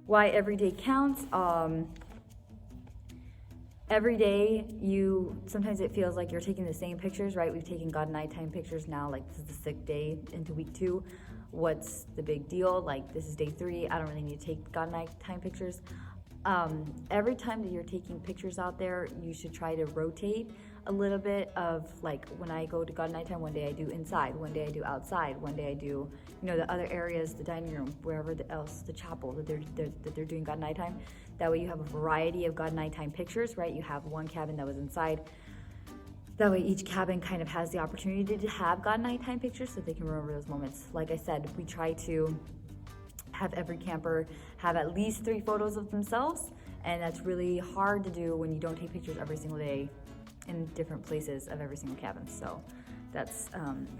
Why every day counts. Every day sometimes it feels like you're taking the same pictures, right? We've taken God nighttime pictures now, like this is the 6th day into week 2. What's the big deal? Like this is day 3, I don't really need to take God nighttime pictures. Every time that you're taking pictures out there, you should try to rotate a little bit of, like, when I go to God nighttime, one day I do inside, one day I do outside, one day I do, the other areas, the dining room, wherever else, the chapel that they're doing God nighttime. That way you have a variety of God nighttime pictures, right? You have one cabin that was inside. That way each cabin kind of has the opportunity to have God nighttime pictures so they can remember those moments. Like I said, we try to have every camper have at least 3 photos of themselves, and that's really hard to do when you don't take pictures every single day in different places of every single cabin. So that's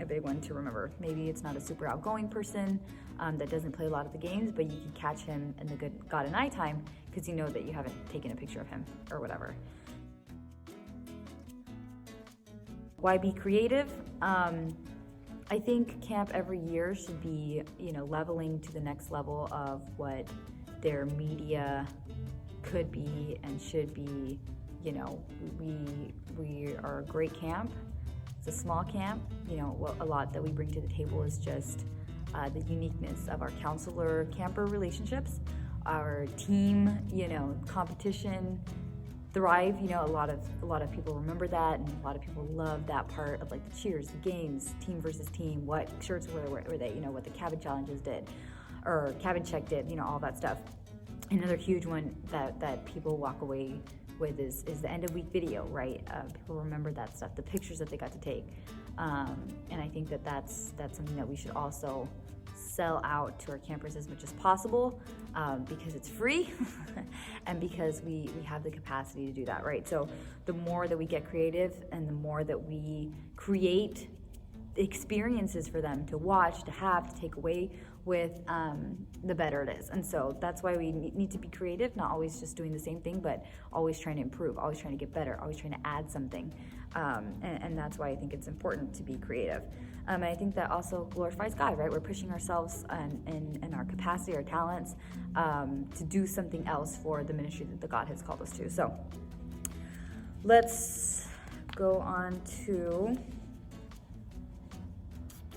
a big one to remember. Maybe it's not a super outgoing person that doesn't play a lot of the games, but you can catch him in the good God at nighttime because you know that you haven't taken a picture of him or whatever. Why be creative? I think camp every year should be, leveling to the next level of what their media could be and should be. We are a great camp. It's a small camp. A lot that we bring to the table is just the uniqueness of our counselor camper relationships, our team, competition, thrive. A lot of people remember that, and a lot of people love that part of, like, the cheers, the games, team versus team, what shirts were they, what the cabin challenges did, or cabin check did, all that stuff. Another huge one that people walk away with is the end of week video, right? People remember that stuff, the pictures that they got to take, and I think that's something that we should also sell out to our campers as much as possible, because it's free and because we have the capacity to do that, right? So the more that we get creative and the more that we create experiences for them to watch, to have, to take away with, the better it is. And so that's why we need to be creative, not always just doing the same thing, but always trying to improve, always trying to get better, always trying to add something. And that's why I think it's important to be creative. And I think that also glorifies God, right? We're pushing ourselves and our capacity, our talents, to do something else for the ministry that God has called us to. So let's go on to